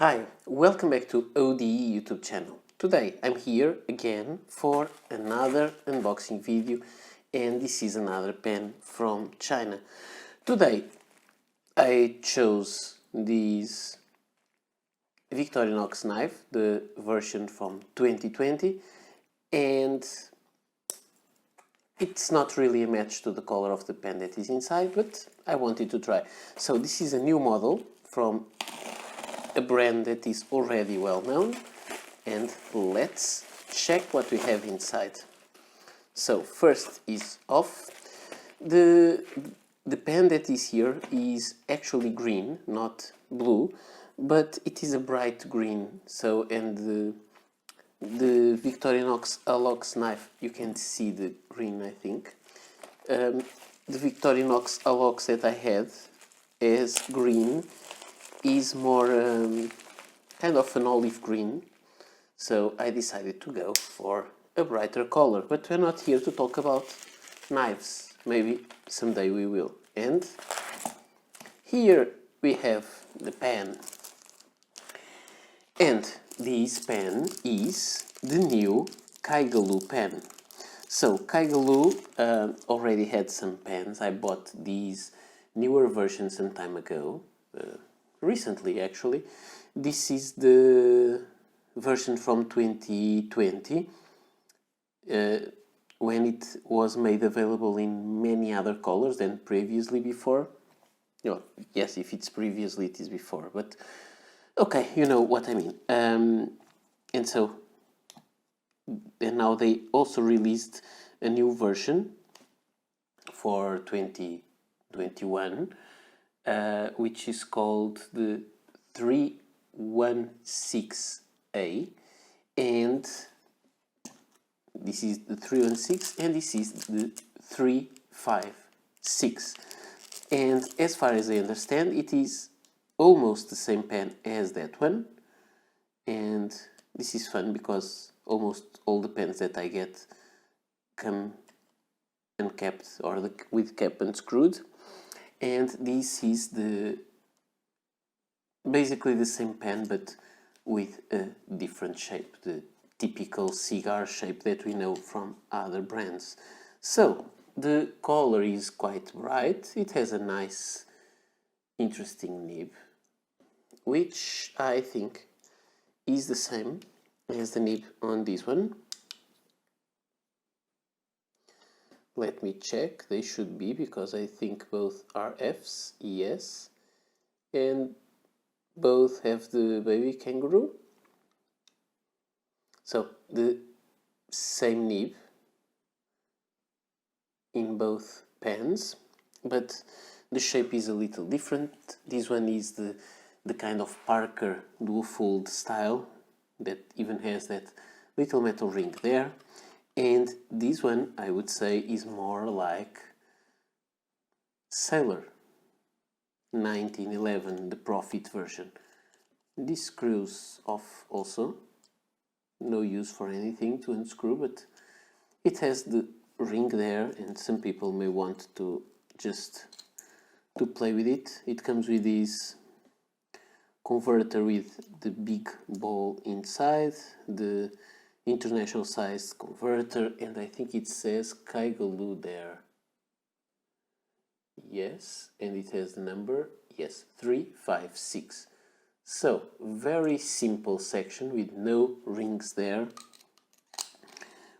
Hi, welcome back to ODE YouTube channel. Today I'm here again for another unboxing video, and this is another pen from China. Today I chose this Victorinox knife, the version from 2020, and it's not really a match to the color of the pen that is inside, but I wanted to try. So this is a new model from a brand that is already well known, and let's check what we have inside. So first is off. The pen that is here is actually green, not blue, but it is a bright green. So, and the Victorinox Alox knife, you can see the green, I think. The Victorinox Alox that I had as green is more kind of an olive green, so I decided to go for a brighter color. But we're not here to talk about knives, maybe someday we will. And here we have the pen, and this pen is the new Kaigelu pen. So Kaigelu already had some pens. I bought these newer versions some time ago, recently actually. This is the version from 2020, when it was made available in many other colors than previously before. Oh, yes, if it's previously, it is before, but okay, you know what I mean. And now they also released a new version for 2021, which is called the 316A, and this is the 316, and this is the 356. And as far as I understand, it is almost the same pen as that one. And this is fun because almost all the pens that I get come uncapped or with cap unscrewed. And this is basically the same pen, but with a different shape, the typical cigar shape that we know from other brands. So the color is quite bright. It has a nice, interesting nib, which I think is the same as the nib on this one. Let me check. They should be, because I think both are Fs, yes, and both have the baby kangaroo. So the same nib in both pens, but the shape is a little different. This one is the kind of Parker dual fold style that even has that little metal ring there. And this one, I would say, is more like Sailor 1911, the Profit version. This screws off also. No use for anything to unscrew, but it has the ring there, and some people may want to just to play with it. It comes with this converter with the big ball inside, the international size converter, and I think it says Kaigelu there. Yes, and it has the number, yes, 356. So, very simple section with no rings there.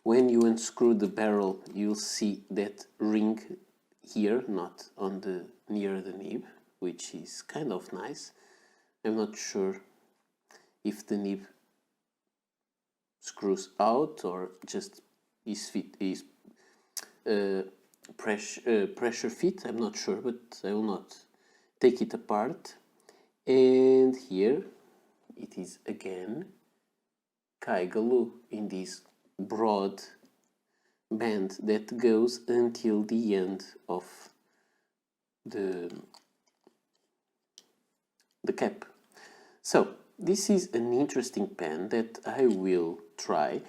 When you unscrew the barrel, you'll see that ring here, not on the near the nib, which is kind of nice. I'm not sure if the nib screws out or just is pressure fit. I'm not sure, but I will not take it apart. And here it is again Kaigelu in this broad band that goes until the end of the cap. So this is an interesting pen that I will try.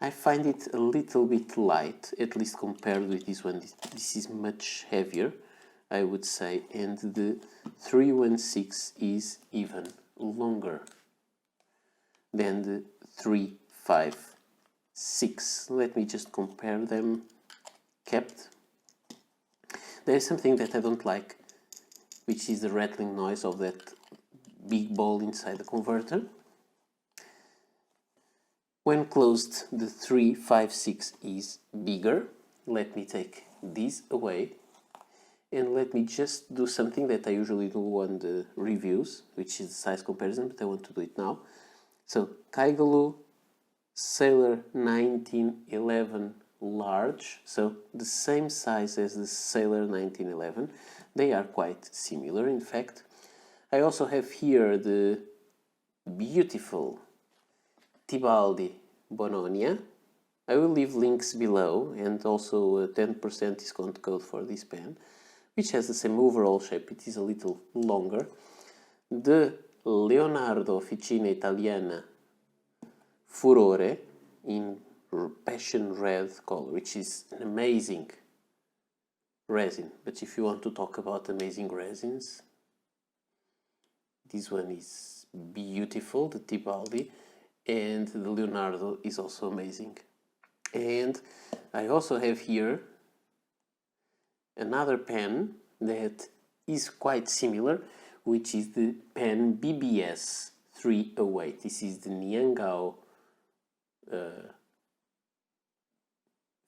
I find it a little bit light, at least compared with this one. This is much heavier, I would say, and the 316 is even longer than the 356. Let me just compare them. Kept. There is something that I don't like, which is the rattling noise of that big ball inside the converter. When closed, the 356 is bigger. Let me take this away and let me just do something that I usually do on the reviews, which is the size comparison, but I want to do it now. So Kaigelu Sailor 1911 large, so the same size as the Sailor 1911. They are quite similar, in fact. I also have here the beautiful Tibaldi Bononia. I will leave links below and also a 10% discount code for this pen, which has the same overall shape. It is a little longer. The Leonardo Officina Italiana Furore in passion red color, which is an amazing resin. But if you want to talk about amazing resins, this one is beautiful, the Tibaldi, and the Leonardo is also amazing. And I also have here another pen that is quite similar, which is the pen BBS 308. This is the Niangao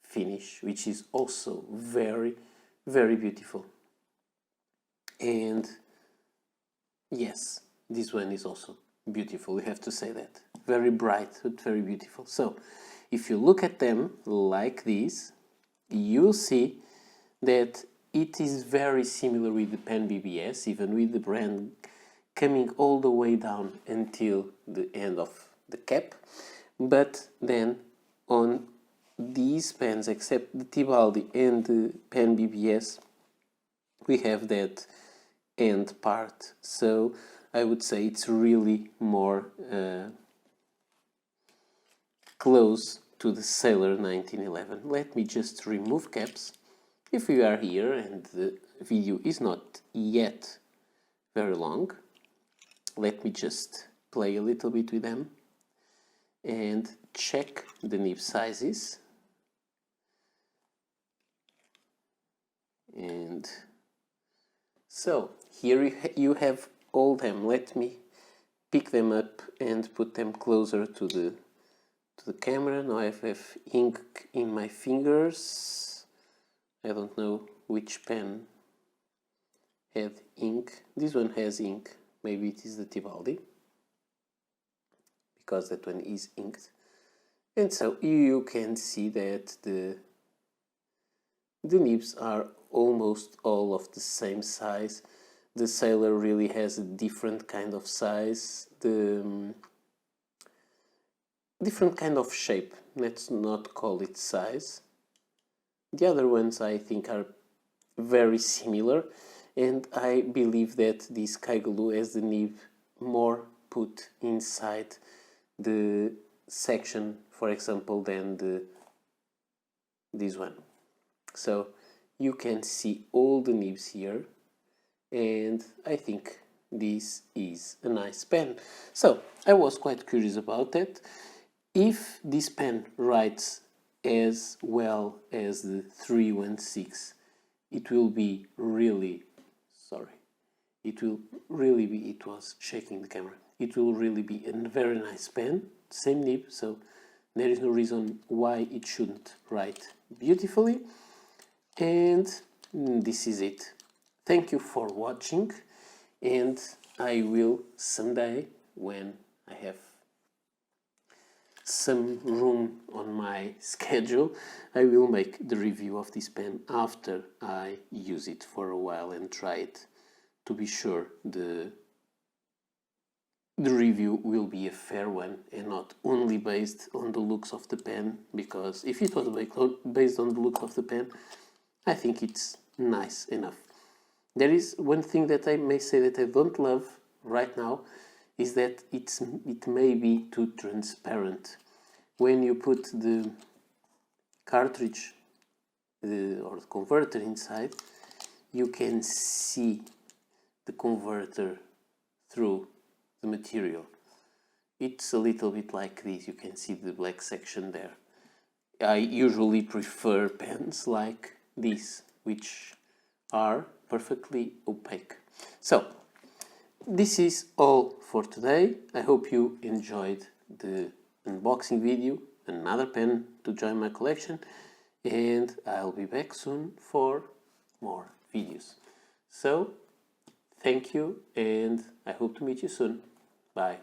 finish, which is also very, very beautiful. And yes, this one is also beautiful, we have to say that. Very bright, but very beautiful. So, if you look at them like this, you'll see that it is very similar with the pen BBS, even with the brand coming all the way down until the end of the cap. But then on these pens, except the Tibaldi and the pen BBS, we have that end part. So I would say it's really more close to the Sailor 1911. Let me just remove caps. If you are here and the video is not yet very long, let me just play a little bit with them and check the nib sizes. And so here you have all them. Let me pick them up and put them closer to the camera. Now I have ink in my fingers. I don't know which pen had ink. This one has ink. Maybe it is the Tibaldi, because that one is inked. And so you can see that the nibs are almost all of the same size. The Sailor really has a different kind of size, different kind of shape. Let's not call it size. The other ones I think are very similar, and I believe that this Kaigelu has the nib more put inside the section, for example, than this one. So you can see all the nibs here, and I think this is a nice pen. So I was quite curious about that. If this pen writes as well as the 316, it will be really, it was shaking the camera. It will really be a very nice pen, same nib, so there is no reason why it shouldn't write beautifully. And this is it. Thank you for watching, and I will someday, when I have some room on my schedule, I will make the review of this pen after I use it for a while and try it, to be sure the review will be a fair one and not only based on the looks of the pen, because if it was based on the look of the pen, I think it's nice enough. There is one thing that I may say that I don't love right now, is that it may be too transparent. When you put the cartridge or the converter inside, you can see the converter through the material. it's a little bit like this. You can see the black section there. I usually prefer pens like this, which are perfectly opaque. So this is all for today. I hope you enjoyed the unboxing video, another pen to join my collection, and I'll be back soon for more videos. So thank you, and I hope to meet you soon. Bye.